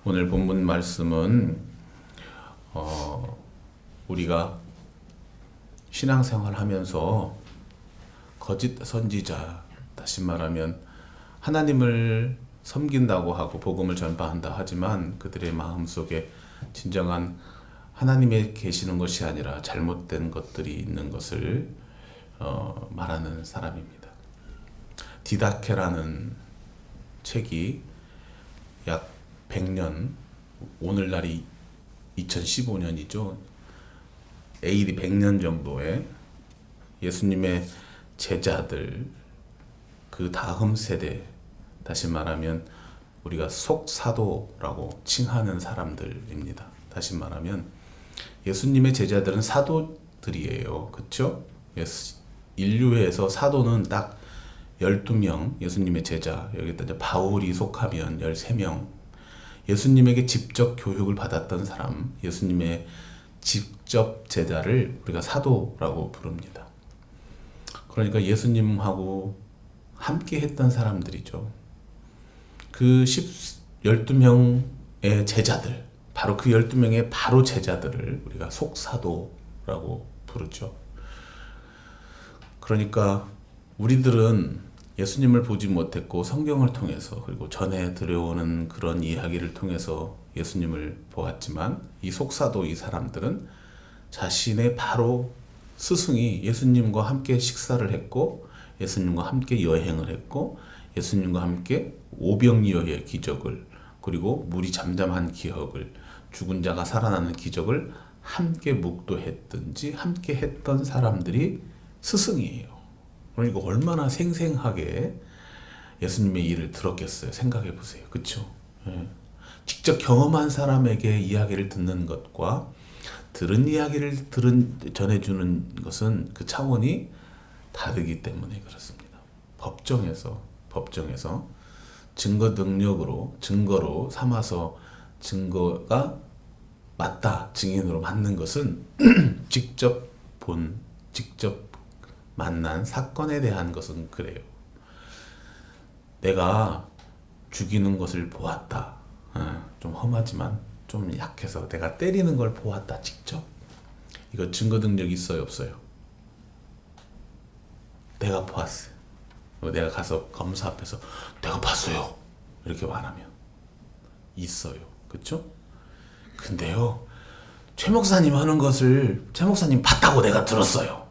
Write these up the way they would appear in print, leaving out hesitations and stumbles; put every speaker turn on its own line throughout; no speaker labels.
오늘 본문 말씀은 우리가 신앙생활 하면서 거짓 선지자, 다시 말하면 하나님을 섬긴다고 하고 복음을 전파한다 하지만 그들의 마음속에 진정한 하나님에 계시는 것이 아니라 잘못된 것들이 있는 것을 말하는 사람입니다. 디다케라는 책이 약 100년, 오늘날이 2015년이죠. AD 100년 정도에 예수님의 제자들, 그 다음 세대, 다시 말하면 우리가 속사도라고 칭하는 사람들입니다. 다시 말하면 예수님의 제자들은 사도들이에요. 그렇죠? 인류에서 사도는 딱 12명, 예수님의 제자, 여기다 이제 바울이 속하면 13명, 예수님에게 직접 교육을 받았던 사람, 예수님의 직접 제자를 우리가 사도라고 부릅니다. 그러니까 예수님하고 함께 했던 사람들이죠. 그 12명의 제자들, 바로 그 12명의 바로 제자들을 우리가 속사도라고 부르죠. 그러니까 우리들은 예수님을 보지 못했고 성경을 통해서 그리고 전해 들어오는 그런 이야기를 통해서 예수님을 보았지만 이 속사도 이 사람들은 자신의 바로 스승이 예수님과 함께 식사를 했고 예수님과 함께 여행을 했고 예수님과 함께 오병이어의 기적을 그리고 물이 잠잠한 기적을 죽은 자가 살아나는 기적을 함께 묵도했든지 함께 했던 사람들이 스승이에요. 그러니까 얼마나 생생하게 예수님의 일을 들었겠어요. 생각해 보세요. 그렇죠? 예. 직접 경험한 사람에게 이야기를 듣는 것과 들은 이야기를 전해주는 것은 그 차원이 다르기 때문에 그렇습니다. 법정에서 증거 능력으로 증거로 삼아서 증거가 맞다 증인으로 맞는 것은 직접 만난 사건에 대한 것은 그래요. 내가 죽이는 것을 보았다. 좀 험하지만 좀 약해서 내가 때리는 걸 보았다. 직접. 이거 증거 능력이 있어요? 없어요? 내가 보았어요. 내가 가서 검사 앞에서 내가 봤어요. 이렇게 말하면 있어요. 그렇죠? 근데요. 최 목사님 하는 것을 최 목사님 봤다고 내가 들었어요.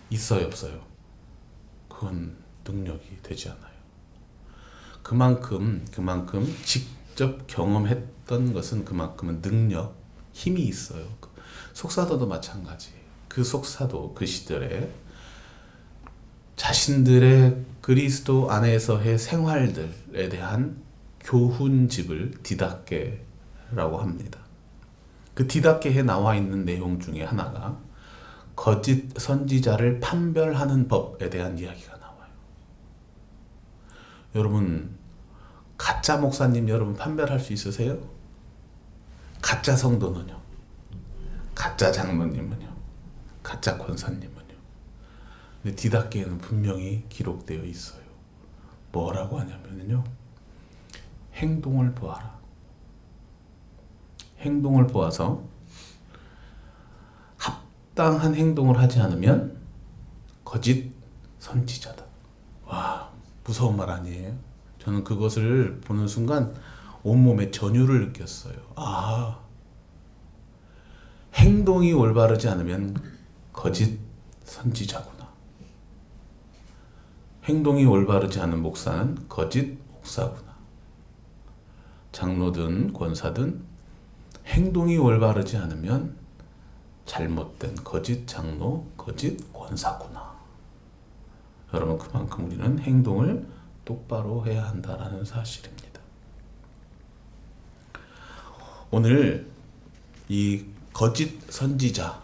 있어요? 없어요? 그건 능력이 되지 않아요. 그만큼 직접 경험했던 것은 그만큼은 능력, 힘이 있어요. 속사도도 마찬가지예요. 그 속사도 그 시절에 자신들의 그리스도 안에서의 생활들에 대한 교훈집을 디다케라고 합니다. 그 디다케에 나와 있는 내용 중에 하나가 거짓 선지자를 판별하는 법에 대한 이야기가 나와요. 여러분, 가짜 목사님 여러분 판별할 수 있으세요? 가짜 성도는요? 가짜 장로님은요? 가짜 권사님은요? 근데 디다케에는 분명히 기록되어 있어요. 뭐라고 하냐면요. 행동을 보아라. 행동을 보아서 합당한 행동을 하지 않으면 거짓 선지자다. 와, 무서운 말 아니에요? 저는 그것을 보는 순간 온몸에 전율을 느꼈어요. 아, 행동이 올바르지 않으면 거짓 선지자구나. 행동이 올바르지 않은 목사는 거짓 목사구나. 장로든 권사든 행동이 올바르지 않으면 잘못된 거짓 장로, 거짓 권사구나. 여러분, 그만큼 우리는 행동을 똑바로 해야 한다라는 사실입니다. 오늘 이 거짓 선지자가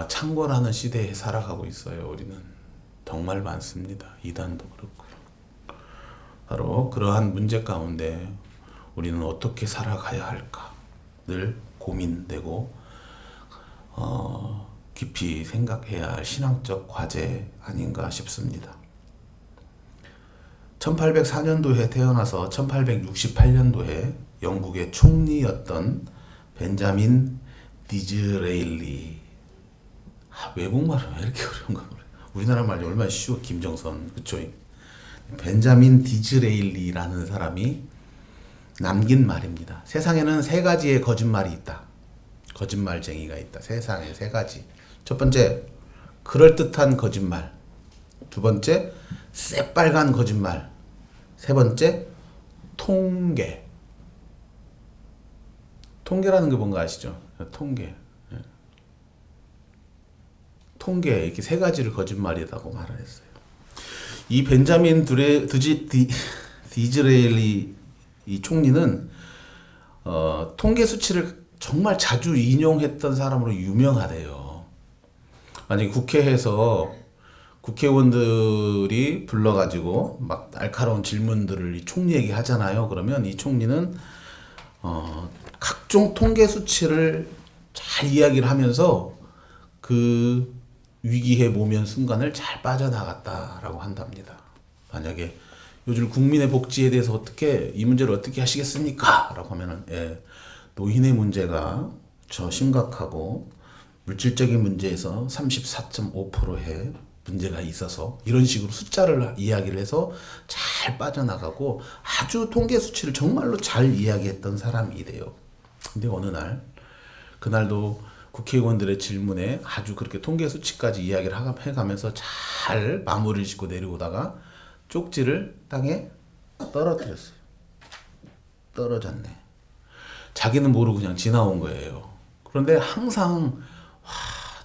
창궐하는 시대에 살아가고 있어요. 우리는 정말 많습니다. 이단도 그렇고요. 바로 그러한 문제 가운데 우리는 어떻게 살아가야 할까 늘 고민되고 깊이 생각해야 할 신앙적 과제 아닌가 싶습니다. 1804년도에 태어나서 1868년도에 영국의 총리였던 벤자민 디즈레일리. 외국말은 왜 이렇게 어려운가 그래. 우리나라 말이 얼마나 쉬워. 김정선, 그쵸? 벤자민 디즈레일리라는 사람이 남긴 말입니다. 세상에는 세 가지의 거짓말이 있다. 거짓말쟁이가 있다. 세상에 세 가지. 첫 번째, 그럴듯한 거짓말. 두 번째, 새빨간 거짓말. 세 번째, 통계. 통계라는 게 뭔가 아시죠? 통계. 통계, 이렇게 세 가지를 거짓말이라고 말을 했어요. 이 벤자민 디즈레일리 이 총리는 통계 수치를 정말 자주 인용했던 사람으로 유명하대요. 만약에 국회에서 국회의원들이 불러가지고 막 날카로운 질문들을 이 총리에게 하잖아요. 그러면 이 총리는 각종 통계 수치를 잘 이야기를 하면서 그 위기의 모면 순간을 잘 빠져나갔다라고 한답니다. 만약에 요즘 국민의 복지에 대해서 어떻게 이 문제를 어떻게 하시겠습니까? 라고 하면은 노인의 문제가 저 심각하고 물질적인 문제에서 34.5%의 문제가 있어서 이런 식으로 숫자를 이야기를 해서 잘 빠져나가고 아주 통계 수치를 정말로 잘 이야기했던 사람이래요. 근데 어느 날 그날도 국회의원들의 질문에 아주 그렇게 통계 수치까지 이야기를 해가면서 잘 마무리를 짓고 내려오다가 쪽지를 땅에 떨어뜨렸어요. 떨어졌네. 자기는 모르고 그냥 지나온 거예요. 그런데 항상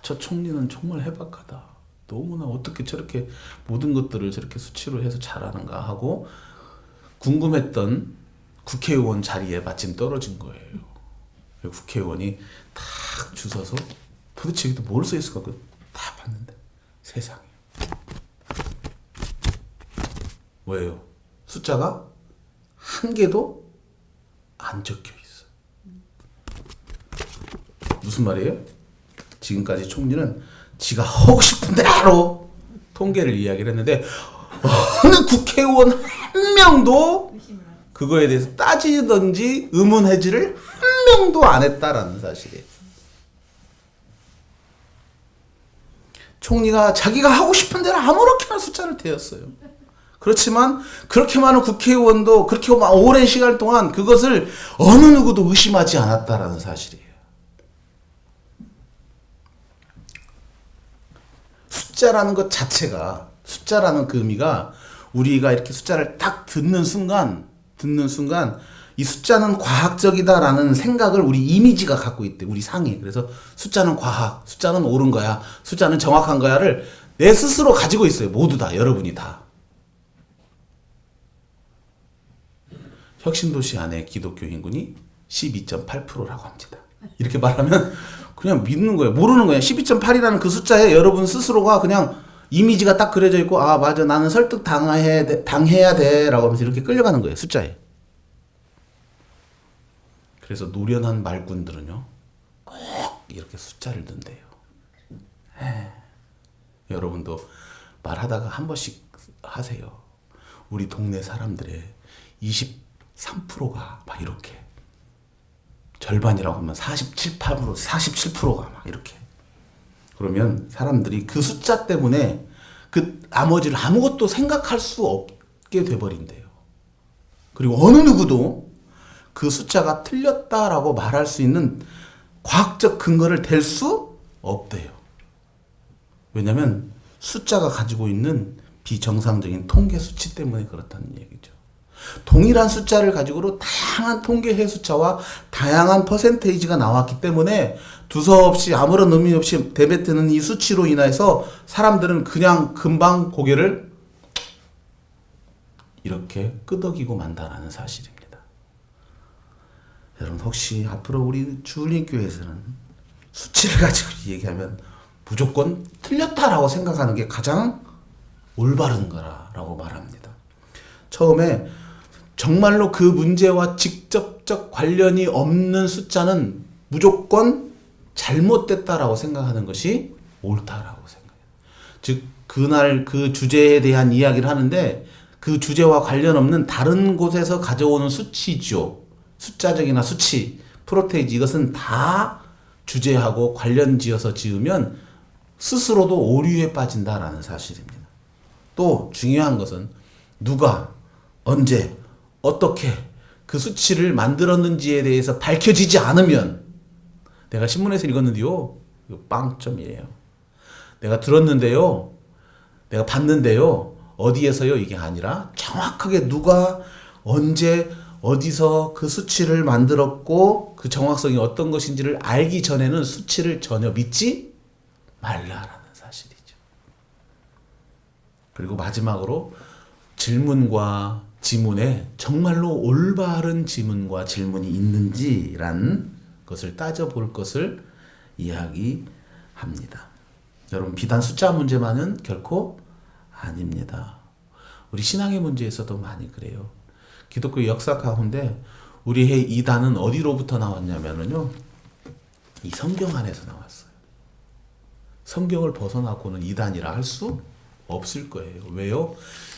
저 총리는 정말 해박하다. 너무나 어떻게 저렇게 모든 것들을 저렇게 수치로 해서 잘하는가 하고 궁금했던 국회의원 자리에 마침 떨어진 거예요. 국회의원이 탁 주워서 도대체 여기도 뭘 써있을까 다 봤는데 세상에 뭐예요? 숫자가 한 개도 안 적혀 있어. 무슨 말이에요? 지금까지 총리는 지가 하고 싶은 대로 통계를 이야기를 했는데 어느 국회의원 한 명도 그거에 대해서 따지든지 의문해지를 한 명도 안 했다라는 사실이에요. 총리가 자기가 하고 싶은 대로 아무렇게나 숫자를 대었어요. 그렇지만 그렇게 많은 국회의원도 그렇게 오랜 시간 동안 그것을 어느 누구도 의심하지 않았다라는 사실이에요. 숫자라는 것 자체가, 숫자라는 그 의미가 우리가 이렇게 숫자를 딱 듣는 순간 이 숫자는 과학적이다라는 생각을 우리 이미지가 갖고 있대. 우리 상이. 그래서 숫자는 과학, 숫자는 옳은 거야, 숫자는 정확한 거야를 내 스스로 가지고 있어요. 모두 다, 여러분이 다. 혁신도시 안에 기독교 인구는 12.8%라고 합니다. 이렇게 말하면 그냥 믿는 거예요. 모르는 거예요. 12.8이라는 그 숫자에 여러분 스스로가 그냥 이미지가 딱 그려져 있고, 아 맞아, 나는 설득 당해야 돼 라고 하면서 이렇게 끌려가는 거예요. 숫자에. 그래서 노련한 말꾼들은요 꼭 이렇게 숫자를 넣는데요. 여러분도 말하다가 한 번씩 하세요. 우리 동네 사람들의 23%가 막 이렇게, 절반이라고 하면 47%가 막 이렇게. 그러면 사람들이 그 숫자 때문에 그 나머지를 아무것도 생각할 수 없게 돼버린대요. 그리고 어느 누구도 그 숫자가 틀렸다라고 말할 수 있는 과학적 근거를 댈 수 없대요. 왜냐하면 숫자가 가지고 있는 비정상적인 통계 수치 때문에 그렇다는 얘기죠. 동일한 숫자를 가지고도 다양한 통계의 숫자와 다양한 퍼센테이지가 나왔기 때문에 두서없이 아무런 의미 없이 내뱉는 이 수치로 인해서 사람들은 그냥 금방 고개를 이렇게 끄덕이고 만다라는 사실입니다. 여러분, 혹시 앞으로 우리 주울림교회에서는 수치를 가지고 얘기하면 무조건 틀렸다라고 생각하는 게 가장 올바른 거라고 말합니다. 처음에 정말로 그 문제와 직접적 관련이 없는 숫자는 무조건 잘못됐다라고 생각하는 것이 옳다라고 생각해요. 즉 그날 그 주제에 대한 이야기를 하는데 그 그 주제와 관련 없는 다른 곳에서 가져오는 수치죠. 숫자적이나 수치, 프로테이지 이것은 다 주제하고 관련지어서 지으면 스스로도 오류에 빠진다라는 사실입니다. 또 중요한 것은 누가, 언제, 어떻게 그 수치를 만들었는지에 대해서 밝혀지지 않으면 내가 신문에서 읽었는데요. 이거 빵점이에요. 내가 들었는데요. 내가 봤는데요. 어디에서요? 이게 아니라 정확하게 누가, 언제, 어디서 그 수치를 만들었고 그 정확성이 어떤 것인지를 알기 전에는 수치를 전혀 믿지 말라라는 사실이죠. 그리고 마지막으로 질문과 지문에 정말로 올바른 지문과 질문이 있는지라는 것을 따져볼 것을 이야기합니다. 여러분, 비단 숫자 문제만은 결코 아닙니다. 우리 신앙의 문제에서도 많이 그래요. 기독교 역사 가운데 우리의 이단은 어디로부터 나왔냐면요, 이 성경 안에서 나왔어요. 성경을 벗어나고는 이단이라 할 수 없을 거예요. 왜요?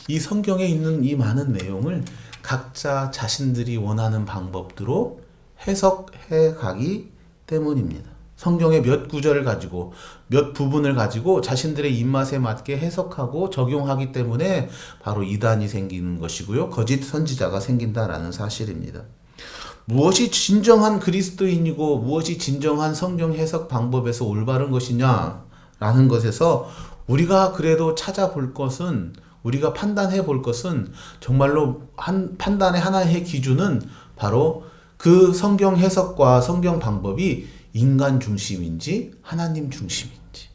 이 성경에 있는 이 많은 내용을 각자 자신들이 원하는 방법대로 해석해 가기 때문입니다. 성경의 몇 구절을 가지고 몇 부분을 가지고 자신들의 입맛에 맞게 해석하고 적용하기 때문에 바로 이단이 생기는 것이고요. 거짓 선지자가 생긴다라는 사실입니다. 무엇이 진정한 그리스도인이고 무엇이 진정한 성경 해석 방법에서 올바른 것이냐라는 것에서 우리가 그래도 찾아볼 것은, 우리가 판단해 볼 것은 정말로 판단의 하나의 기준은 바로 그 성경 해석과 성경 방법이 인간 중심인지 하나님 중심인지에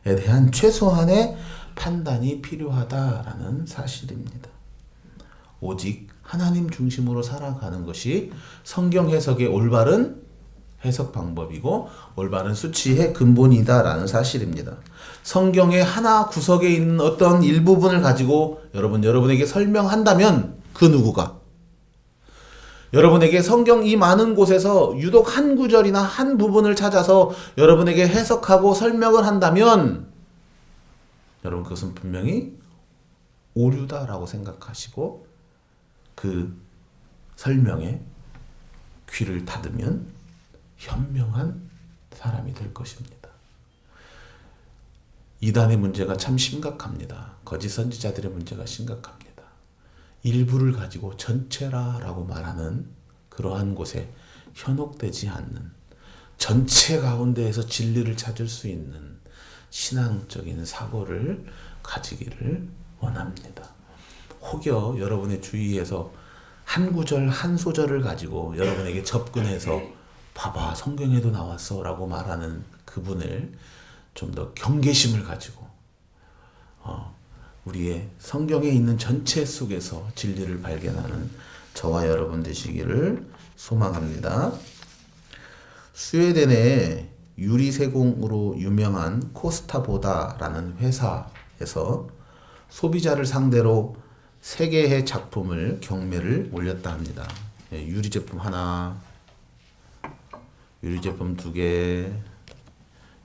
대한 최소한의 판단이 필요하다라는 사실입니다. 오직 하나님 중심으로 살아가는 것이 성경 해석의 올바른 해석 방법이고 올바른 수치의 근본이다라는 사실입니다. 성경의 하나 구석에 있는 어떤 일부분을 가지고 여러분에게 설명한다면 그 누구가 여러분에게 성경 이 많은 곳에서 유독 한 구절이나 한 부분을 찾아서 여러분에게 해석하고 설명을 한다면 여러분 그것은 분명히 오류다라고 생각하시고 그 설명에 귀를 닫으면 현명한 사람이 될 것입니다. 이단의 문제가 참 심각합니다. 거짓 선지자들의 문제가 심각합니다. 일부를 가지고 전체라라고 말하는 그러한 곳에 현혹되지 않는, 전체 가운데에서 진리를 찾을 수 있는 신앙적인 사고를 가지기를 원합니다. 혹여 여러분의 주위에서 한 구절 한 소절을 가지고 여러분에게 접근해서 봐봐 성경에도 나왔어 라고 말하는 그분을 좀 더 경계심을 가지고 우리의 성경에 있는 전체 속에서 진리를 발견하는 저와 여러분 되시기를 소망합니다. 스웨덴의 유리세공으로 유명한 코스타보다라는 회사에서 소비자를 상대로 3개의 작품을 경매를 올렸다 합니다. 유리 제품 하나, 유리 제품 2개,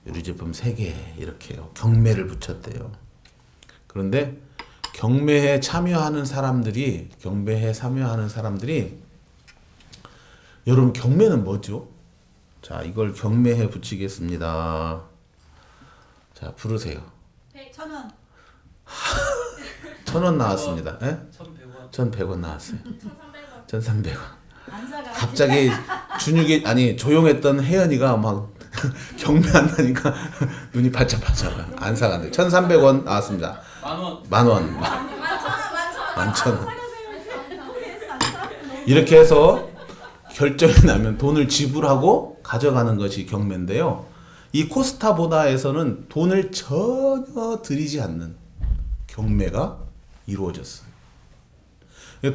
유리 제품 3개 이렇게 경매를 붙였대요. 그런데 경매에 참여하는 사람들이 여러분 경매는 뭐죠? 자, 이걸 경매에 붙이겠습니다. 자, 부르세요.
1,000원.
1,000원 나왔습니다. 예?
1,100원.
1,100원 나왔어요.
1,300원.
1,300원.
안 사가.
갑자기 조용했던 혜연이가 막 경매한다니까 눈이 반짝반짝 안 사간대. 1,300원 나왔습니다.
만원.
만원.
11,000원.
이렇게 해서 결정이 나면 돈을 지불하고 가져가는 것이 경매인데요. 이 코스타보다에서는 돈을 전혀 들이지 않는 경매가 이루어졌어요.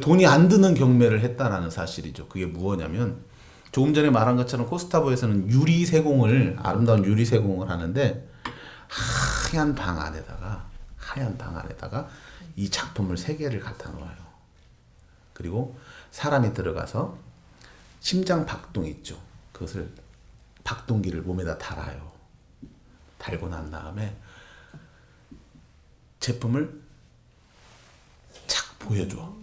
돈이 안 드는 경매를 했다라는 사실이죠. 그게 무엇냐면 조금 전에 말한 것처럼 코스타보에서는 아름다운 유리세공을 하는데 하얀 방 안에다가 이 작품을 3개를 갖다 놓아요. 그리고 사람이 들어가서 심장 박동 있죠. 그것을 박동기를 몸에다 달아요. 달고 난 다음에 보여줘.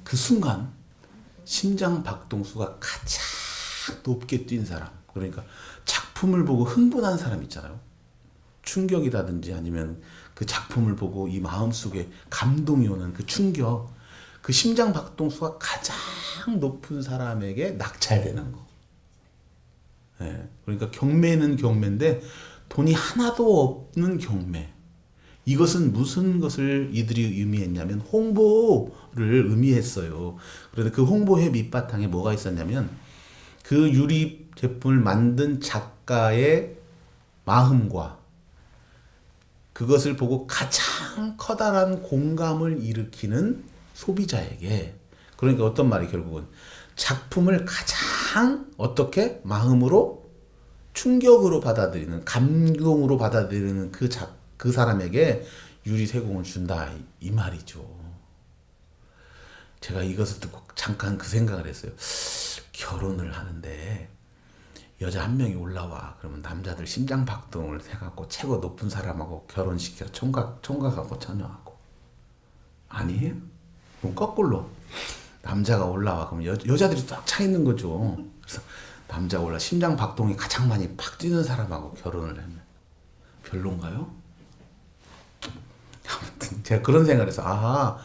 그 순간 심장 박동수가 가장 높게 뛴 사람, 그러니까 작품을 보고 흥분한 사람 있잖아요. 충격이라든지 아니면 그 작품을 보고 이 마음속에 감동이 오는 그 충격, 그 심장 박동수가 가장 높은 사람에게 낙찰되는 거. 예, 그러니까 경매는 경매인데 돈이 하나도 없는 경매. 이것은 무슨 것을 이들이 의미했냐면 홍보를 의미했어요. 그런데 그 홍보의 밑바탕에 뭐가 있었냐면 그 유리 제품을 만든 작가의 마음과 그것을 보고 가장 커다란 공감을 일으키는 소비자에게, 그러니까 어떤 말이 결국은 작품을 가장 어떻게 마음으로 충격으로 받아들이는, 감동으로 받아들이는 그 사람에게 유리 세공을 준다, 이 말이죠. 제가 이것을 듣고 잠깐 그 생각을 했어요. 결혼을 하는데 여자 한 명이 올라와. 그러면 남자들 심장 박동을 해갖고 최고 높은 사람하고 결혼시켜 총각하고 처녀하고. 아니에요? 그럼 거꾸로 남자가 올라와. 그럼 여자들이 딱 차 있는 거죠. 그래서 남자가 올라 심장 박동이 가장 많이 팍 뛰는 사람하고 결혼을 하면 별론가요? 아무튼 제가 그런 생각을 해서 아,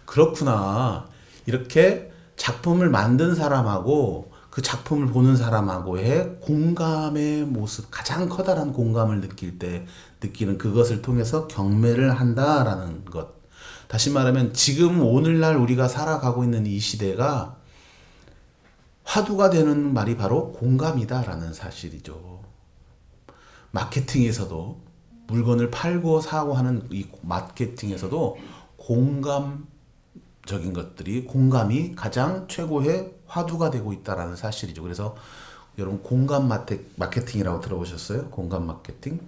그렇구나. 이렇게 작품을 만든 사람하고 그 작품을 보는 사람하고의 공감의 모습, 가장 커다란 공감을 느낄 때 느끼는 그것을 통해서 경매를 한다라는 것. 다시 말하면 지금 오늘날 우리가 살아가고 있는 이 시대가 화두가 되는 말이 바로 공감이다라는 사실이죠. 마케팅에서도 물건을 팔고 사고 하는 이 마케팅에서도 공감적인 것들이, 공감이 가장 최고의 화두가 되고 있다라는 사실이죠. 그래서 여러분 공감 마케팅이라고 들어보셨어요? 공감 마케팅?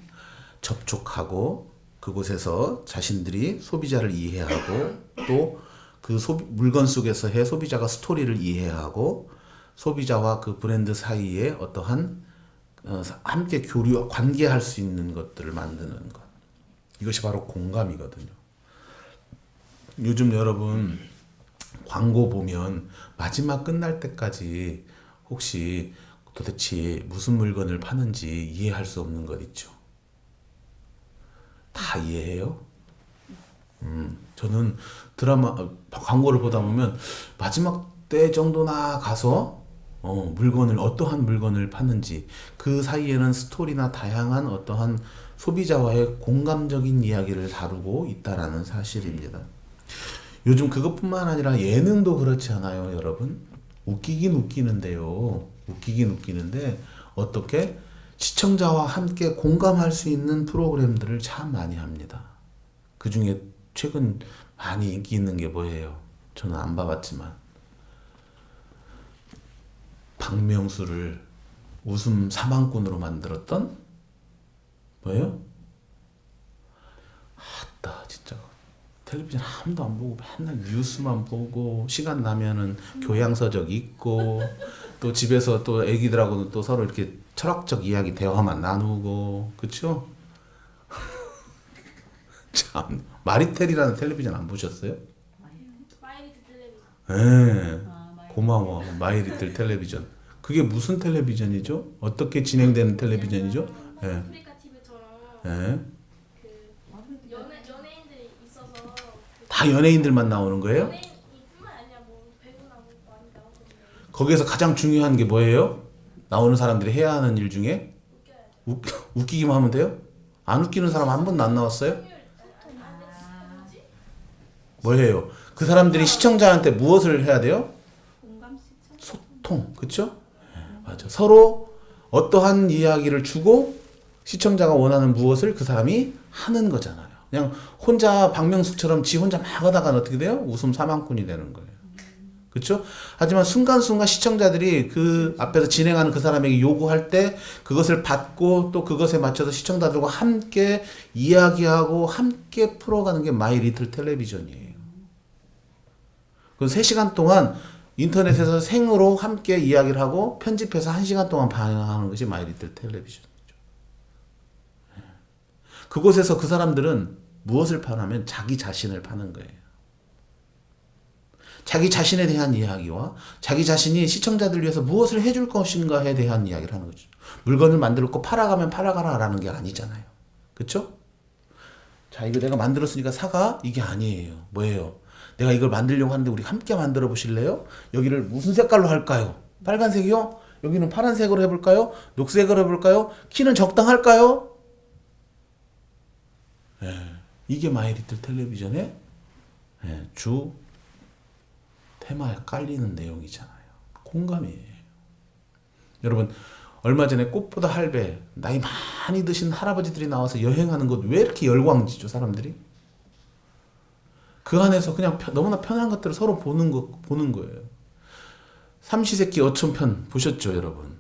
접촉하고 그곳에서 자신들이 소비자를 이해하고 또 그 물건 속에서의 소비자가 스토리를 이해하고 소비자와 그 브랜드 사이에 어떠한 함께 관계할 수 있는 것들을 만드는 것. 이것이 바로 공감이거든요. 요즘 여러분 광고 보면 마지막 끝날 때까지 혹시 도대체 무슨 물건을 파는지 이해할 수 없는 것 있죠. 다 이해해요? 저는 드라마 광고를 보다 보면 마지막 때 정도나 가서 어떠한 물건을 파는지, 그 사이에는 스토리나 다양한 어떠한 소비자와의 공감적인 이야기를 다루고 있다라는 사실입니다. 요즘 그것뿐만 아니라 예능도 그렇지 않아요, 여러분? 웃기긴 웃기는데요. 웃기긴 웃기는데 어떻게 시청자와 함께 공감할 수 있는 프로그램들을 참 많이 합니다. 그 중에 최근 많이 인기 있는 게 뭐예요? 저는 안 봐봤지만 박명수를 웃음 사망꾼으로 만들었던 뭐예요? 아따 진짜 텔레비전 아무도 안 보고 맨날 뉴스만 보고 시간 나면은 교양서적 읽고 또 집에서 또 애기들하고는 또 서로 이렇게 철학적 이야기 대화만 나누고, 그쵸? 참 마리텔이라는 텔레비전 안 보셨어요?
마이리트 텔레비전.
예.
아, 마이리트.
고마워. 마이리틀 텔레비전. 그게 무슨 텔레비전이죠? 어떻게 진행되는 텔레비전이죠? 예.
아프리카 TV처럼
예.
그 연예인들이 있어서
다 연예인들만 나오는 거예요?
연예인뿐만 아니라 뭐 배우나 뭐 많이 나오거든요.
거기에서 가장 중요한 게 뭐예요? 나오는 사람들이 해야 하는 일 중에 웃기기만 하면 돼요? 안 웃기는 사람 한 번도 안 나왔어요? 뭐예요? 그 사람들이 시청자한테 무엇을 해야 돼요?
공감 시청.
소통, 그쵸? 맞아. 서로 어떠한 이야기를 주고 시청자가 원하는 무엇을 그 사람이 하는 거잖아요. 그냥 혼자 박명숙처럼 지 혼자 막 하다가 어떻게 돼요? 웃음 사망꾼이 되는 거예요. 그렇죠? 하지만 순간순간 시청자들이 그 앞에서 진행하는 그 사람에게 요구할 때 그것을 받고 또 그것에 맞춰서 시청자들과 함께 이야기하고 함께 풀어가는 게 마이 리틀 텔레비전이에요. 그 3시간 동안 인터넷에서 생으로 함께 이야기를 하고 편집해서 1시간 동안 방영하는 것이 마이 리틀 텔레비전이죠. 그곳에서 그 사람들은 무엇을 파냐면 자기 자신을 파는 거예요. 자기 자신에 대한 이야기와 자기 자신이 시청자들 위해서 무엇을 해줄 것인가에 대한 이야기를 하는 거죠. 물건을 만들었고 팔아가면 팔아가라라는 게 아니잖아요. 그렇죠? 자, 이거 내가 만들었으니까 사가? 이게 아니에요. 뭐예요? 내가 이걸 만들려고 하는데 우리 함께 만들어 보실래요? 여기를 무슨 색깔로 할까요? 빨간색이요? 여기는 파란색으로 해볼까요? 녹색으로 해볼까요? 키는 적당할까요? 이게 마이리틀 텔레비전의 주 테마에 깔리는 내용이잖아요. 공감이에요. 여러분, 얼마 전에 꽃보다 할배, 나이 많이 드신 할아버지들이 나와서 여행하는 것 왜 이렇게 열광지죠, 사람들이? 그 안에서 그냥 너무나 편한 것들을 서로 보는 거예요. 삼시세끼 어촌편 보셨죠, 여러분?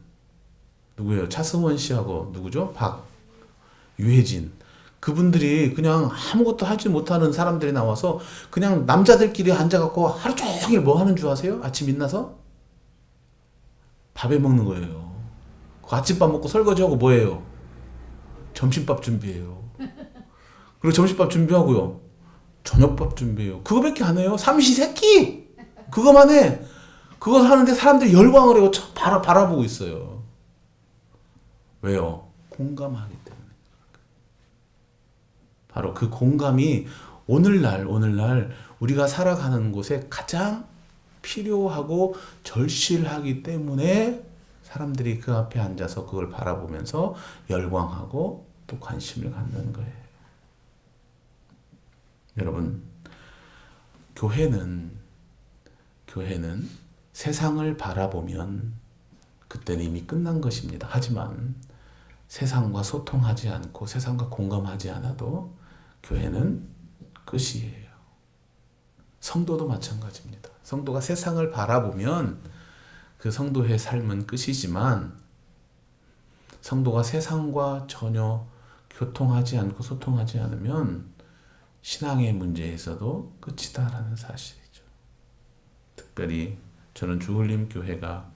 누구예요? 차승원 씨하고 누구죠? 유해진. 그분들이 그냥 아무것도 하지 못하는 사람들이 나와서 그냥 남자들끼리 앉아갖고 하루 종일 뭐 하는 줄 아세요? 아침 일어나서? 밥에 먹는 거예요. 그 아침밥 먹고 설거지하고 뭐해요? 점심밥 준비해요. 그리고 점심밥 준비하고요. 저녁밥 준비해요. 그거밖에 안 해요. 삼시세끼! 그거만 해. 그거 하는데 사람들이 열광을 해요. 바라보고 있어요. 왜요? 공감하기 때문에. 바로 그 공감이 오늘날 우리가 살아가는 곳에 가장 필요하고 절실하기 때문에 사람들이 그 앞에 앉아서 그걸 바라보면서 열광하고 또 관심을 갖는 거예요. 여러분, 교회는 세상을 바라보면 그때는 이미 끝난 것입니다. 하지만 세상과 소통하지 않고 세상과 공감하지 않아도 교회는 끝이에요. 성도도 마찬가지입니다. 성도가 세상을 바라보면 그 성도의 삶은 끝이지만 성도가 세상과 전혀 교통하지 않고 소통하지 않으면 신앙의 문제에서도 끝이다라는 사실이죠. 특별히 저는 주울림 교회가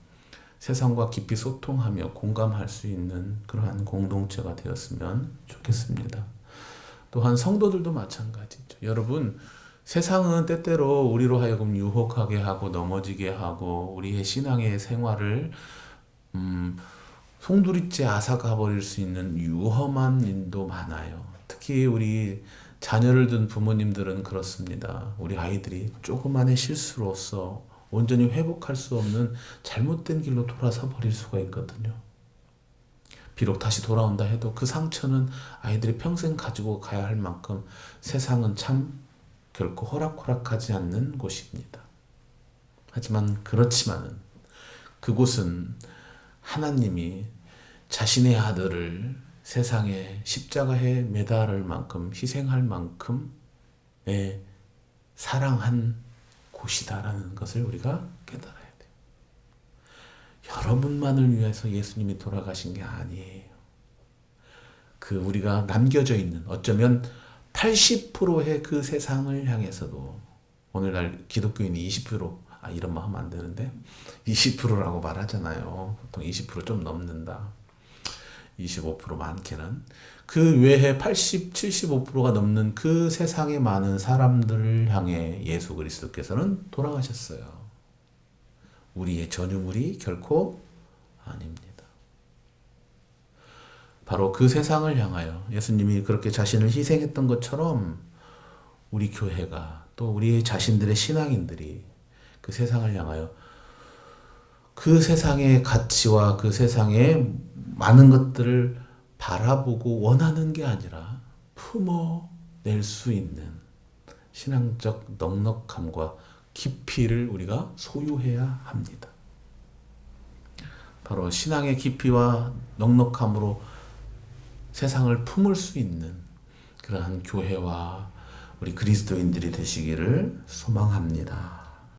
세상과 깊이 소통하며 공감할 수 있는 그러한 공동체가 되었으면 좋겠습니다. 또한 성도들도 마찬가지죠. 여러분, 세상은 때때로 우리로 하여금 유혹하게 하고 넘어지게 하고 우리의 신앙의 생활을 송두리째 앗아가 버릴 수 있는 위험한 일도 많아요. 특히 우리 자녀를 둔 부모님들은 그렇습니다. 우리 아이들이 조그만의 실수로서 온전히 회복할 수 없는 잘못된 길로 돌아서 버릴 수가 있거든요. 비록 다시 돌아온다 해도 그 상처는 아이들이 평생 가지고 가야 할 만큼 세상은 참 결코 호락호락하지 않는 곳입니다. 하지만 그렇지만은 그곳은 하나님이 자신의 아들을 세상에 십자가에 매달을 만큼 희생할 만큼의 사랑한 곳이다라는 것을 우리가 깨달아야 돼요. 여러분만을 위해서 예수님이 돌아가신 게 아니에요. 그 우리가 남겨져 있는 어쩌면 80%의 그 세상을 향해서도 오늘날 기독교인이 20% 이런 말 하면 안 되는데 20%라고 말하잖아요. 보통 20% 좀 넘는다. 25% 많게는 그 외에 80, 75%가 넘는 그 세상의 많은 사람들을 향해 예수 그리스도께서는 돌아가셨어요. 우리의 전유물이 결코 아닙니다. 바로 그 세상을 향하여 예수님이 그렇게 자신을 희생했던 것처럼 우리 교회가 또 우리 자신들의 신앙인들이 그 세상을 향하여 그 세상의 가치와 그 세상의 많은 것들을 바라보고 원하는 게 아니라 품어낼 수 있는 신앙적 넉넉함과 깊이를 우리가 소유해야 합니다. 바로 신앙의 깊이와 넉넉함으로 세상을 품을 수 있는 그러한 교회와 우리 그리스도인들이 되시기를 소망합니다.